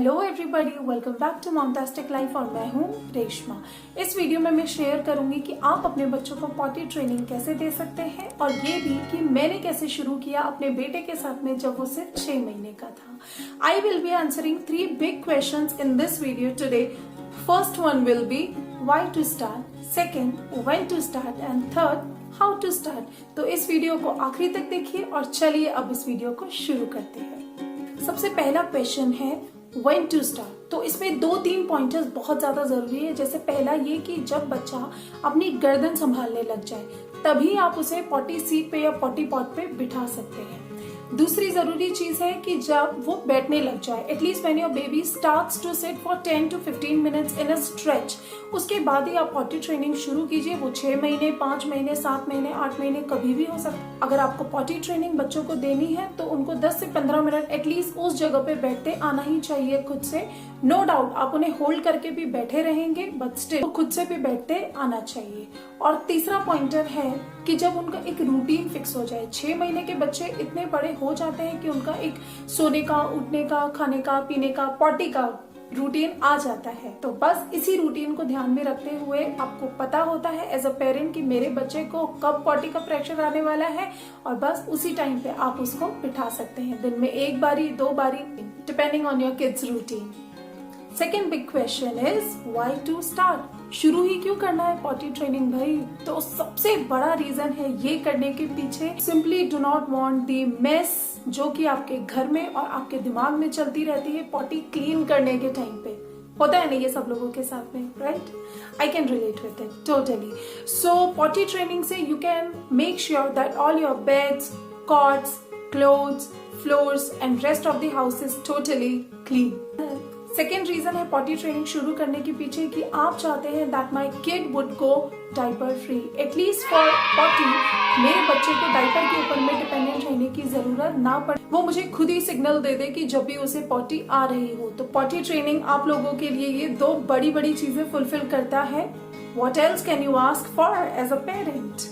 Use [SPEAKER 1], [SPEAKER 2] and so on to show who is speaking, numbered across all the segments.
[SPEAKER 1] Hello everybody, welcome back to momtastic life और मैं हूँ रेशमा। इस वीडियो में मैं शेयर करूंगी कि आप अपने बच्चों को पॉटी ट्रेनिंग कैसे दे सकते हैं और ये भी कि मैंने कैसे शुरू किया अपने बेटे के साथ में जब वो सिर्फ 6 महीने का था। I will be answering 3 big questions in this video today. First one will be why to start, second when to start and third how to start. तो इस वीडियो को आखिरी तक देखिए और चलिए अब इस वीडियो को शुरू करते हैं। सबसे पहला क्वेश्चन है व्हेन टू स्टार्ट। तो इसमें 2-3 पॉइंटर्स बहुत ज्यादा जरूरी है। जैसे पहला ये कि जब बच्चा अपनी गर्दन संभालने लग जाए तभी आप उसे पॉटी सीट पे या पॉटी पॉट पे बिठा सकते हैं। दूसरी जरूरी चीज है कि जब वो बैठने लग जाए, at least when your baby starts to sit for 10 to 15 minutes in a stretch, उसके बाद ही आप पॉटी ट्रेनिंग शुरू कीजिए। वो 6 महीने, 5 महीने, 7 महीने, 8 महीने कभी भी हो सकता है। अगर आपको पॉटी ट्रेनिंग बच्चों को देनी है तो उनको 10 से 15 मिनट एटलीस्ट उस जगह पे बैठते आना ही चाहिए खुद से। नो डाउट आप उन्हें होल्ड करके भी बैठे रहेंगे बट स्टिल खुद से भी बैठते आना चाहिए। और तीसरा पॉइंटर है कि जब उनका एक रूटीन फिक्स हो जाए। 6 महीने के बच्चे इतने बड़े हो जाते हैं कि उनका एक सोने का, उठने का, खाने का, पीने का, पॉटी का रूटीन आ जाता है। तो बस इसी रूटीन को ध्यान में रखते हुए आपको पता होता है एज अ पेरेंट कि मेरे बच्चे को कब पॉटी का प्रेशर आने वाला है और बस उसी टाइम पे आप उसको बिठा सकते हैं। दिन में 1 बारी, 2 बारी, depending on your kids routine. Second big question is why to start. शुरू ही क्यों करना है पॉटी ट्रेनिंग भाई? तो सबसे बड़ा रीजन है ये करने के पीछे, simply do not want the mess जो कि आपके घर में और आपके दिमाग में चलती रहती है पॉटी क्लीन करने के टाइम पे। होता है ना ये सब लोगों के साथ में, right? I can relate with it totally. So potty training से you can make sure that all your beds, cots, clothes, floors and rest of the house is totally clean. Second reason है potty training शुरू करने के पीछे कि आप चाहते हैं that my kid would go diaper free. At least for potty मेरे बच्चे को डायपर के ऊपर में डिपेंडेंट रहने की जरूरत ना पड़े। वो मुझे खुद ही सिग्नल दे दे कि जब भी उसे पॉटी आ रही हो। तो पॉटी ट्रेनिंग आप लोगों के लिए ये 2 बड़ी बड़ी चीजें फुलफिल करता है। What else can you ask for as a parent?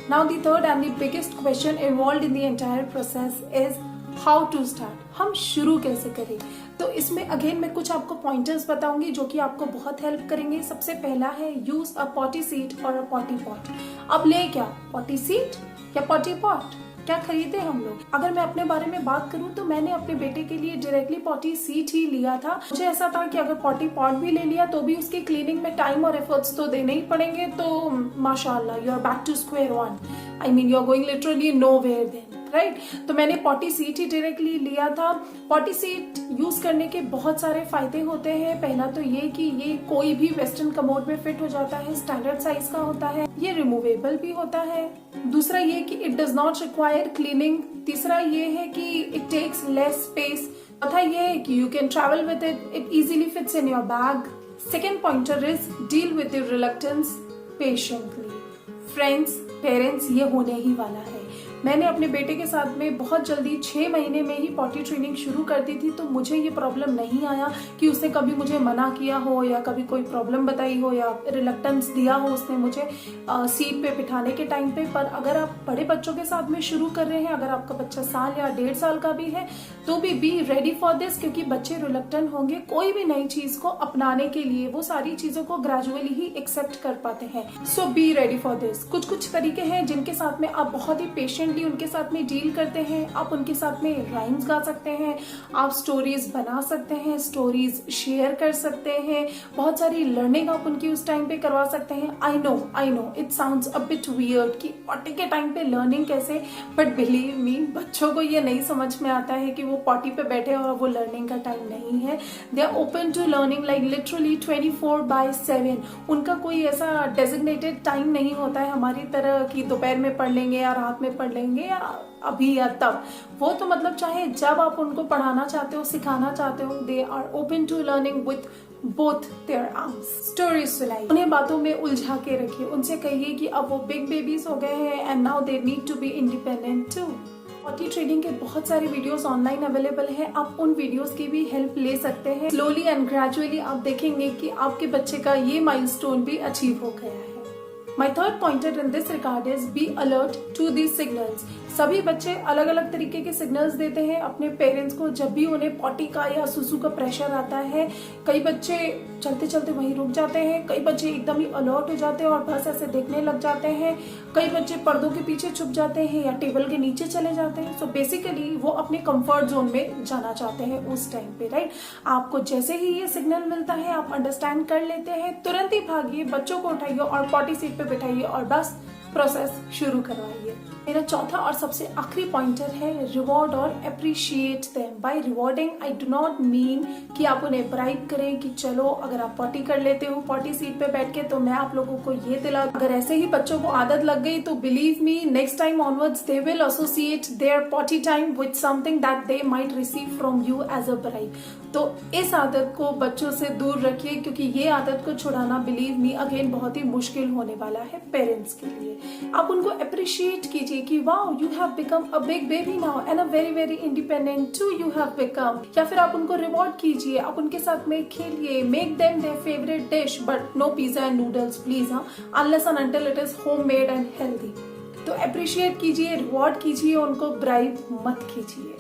[SPEAKER 1] Now the third and the biggest question involved in the entire process is how to start. हम शुरू कैसे करें? तो इसमें अगेन मैं कुछ आपको पॉइंटर्स बताऊंगी जो कि आपको बहुत हेल्प करेंगे। सबसे पहला है यूज अ पॉटी सीट और अ पॉटी पॉट। अब ले क्या, पॉटी सीट या पॉटी पॉट, क्या खरीदे हम लोग? अगर मैं अपने बारे में बात करूं तो मैंने अपने बेटे के लिए डायरेक्टली पॉटी सीट ही लिया था। मुझे ऐसा था कि अगर पॉटी पॉट भी ले लिया तो भी उसकी क्लीनिंग में टाइम और एफर्ट्स तो देने ही पड़ेंगे। तो माशाल्लाह you are back to square one. I mean you are going literally nowhere then, right? तो मैंने पॉटी सीट ही डायरेक्टली लिया था। पॉटी सीट यूज करने के बहुत सारे फायदे होते हैं। पहला तो ये कि ये कोई भी वेस्टर्न कमोड में फिट हो जाता है, स्टैंडर्ड साइज का होता है, ये रिमूवेबल भी होता है। दूसरा ये कि it does not require cleaning. तीसरा ये है कि इट टेक्स लेस स्पेस। चौथा ये है कि you can travel with it, it easily fits in your bag. Second pointer is deal with your reluctance patiently. Friends, parents, ये होने ही वाला है। मैंने अपने बेटे के साथ में बहुत जल्दी 6 महीने में ही पॉटी ट्रेनिंग शुरू कर दी थी। तो मुझे ये प्रॉब्लम नहीं आया कि उसने कभी मुझे मना किया हो या कभी कोई प्रॉब्लम बताई हो या रिलक्टेंस दिया हो उसने मुझे सीट पे बिठाने के टाइम पे। पर अगर आप बड़े बच्चों के साथ में शुरू कर रहे हैं, अगर आपका बच्चा 1 साल या 1.5 साल का भी है तो भी बी रेडी फॉर दिस, क्योंकि बच्चे रिलक्टेंट होंगे कोई भी नई चीज को अपनाने के लिए। वो सारी चीजों को ग्रेजुअली ही एक्सेप्ट कर पाते हैं। सो बी रेडी फॉर दिस। कुछ तरीके हैं जिनके साथ में आप बहुत ही पेशेंटली उनके साथ में डील करते हैं। आप उनके साथ में राइम्स गा सकते हैं, आप स्टोरीज बना सकते हैं, स्टोरीज शेयर कर सकते हैं, बहुत सारी लर्निंग आप उनकी उस टाइम पे करवा सकते हैं। I know it sounds a bit weird कि पॉटी के टाइम पे लर्निंग कैसे, बट बिलीव मी बच्चों को ये नहीं समझ में आता है कि वो पॉटी पे बैठे और वो लर्निंग का टाइम नहीं है। They are open to learning like literally 24/7। उनका कोई ऐसा डेजिग्नेटेड टाइम नहीं होता है हमारी तरह कि दोपहर में पढ़ लेंगे या रात में पढ़ लेंगे या अभी या तब। वो तो मतलब चाहे जब आप उनको पढ़ाना चाहते हो, सिखाना चाहते हो, they are open to learning with both their arms. Stories सुनाइए, उन्हें बातों में उलझा के रखिए, उनसे कहिए कि अब वो बिग बेबीज हो गए हैं and now they need to be independent too. Potty training के बहुत सारे वीडियोस ऑनलाइन अवेलेबल हैं, आप उन वीडियोस की भी हेल्प ले सकते हैं। स्लोली एंड ग्रेजुअली आप देखेंगे कि आपके बच्चे का ये माइलस्टोन भी अचीव हो गया है। My third pointer in this regard is be alert to these signals. सभी बच्चे अलग अलग तरीके के सिग्नल्स देते हैं अपने पेरेंट्स को जब भी उन्हें पॉटी का या सुसु का प्रेशर आता है। कई बच्चे चलते चलते वहीं रुक जाते हैं, कई बच्चे एकदम ही अलर्ट हो जाते हैं और बस ऐसे देखने लग जाते हैं, कई बच्चे पर्दों के पीछे छुप जाते हैं या टेबल के नीचे चले जाते हैं। सो बेसिकली वो अपने कंफर्ट जोन में जाना चाहते हैं उस टाइम पे, राइट। आपको जैसे ही ये सिग्नल मिलता है, आप अंडरस्टैंड कर लेते हैं, तुरंत ही भागिए, बच्चों को उठाइए और पॉटी सीट पे बिठाइए और बस प्रोसेस शुरू करवाइए। मेरा चौथा और सबसे आखिरी पॉइंटर है रिवॉर्ड और appreciate them. By rewarding I do not mean कि आप उन्हें ब्राइब करें कि चलो अगर आप पॉटी कर लेते हो पॉटी सीट पे बैठ के तो मैं आप लोगों को ये दिला। अगर ऐसे ही बच्चों को आदत लग गई तो believe me next time onwards they will associate their potty time with something that they might receive from you as a bribe. तो इस आदत को बच्चों से दूर रखिए क्योंकि ये आदत को छुड़ाना बिलीव मी अगेन बहुत ही मुश्किल होने वाला है पेरेंट्स के लिए। आप उनको अप्रिशिएट कीजिए कि wow you have become a big baby now and a very very independent too you have become. या फिर आप उनको रिवॉर्ड कीजिए, आप उनके साथ में खेलिए, make them their favourite dish but no pizza and noodles please, unless and until it is homemade and healthy. तो अप्रिशिएट कीजिए, रिवॉर्ड कीजिए, उनको ब्राइब मत कीजिए।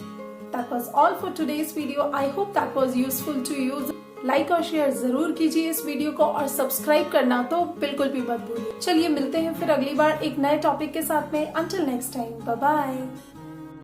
[SPEAKER 1] That was all for today's video. I hope that was useful to you. Like और share जरूर कीजिए इस वीडियो को और सब्सक्राइब करना तो बिल्कुल भी मत भूलिए। चलिए मिलते हैं फिर अगली बार एक नए टॉपिक के साथ में। Until next time, bye bye.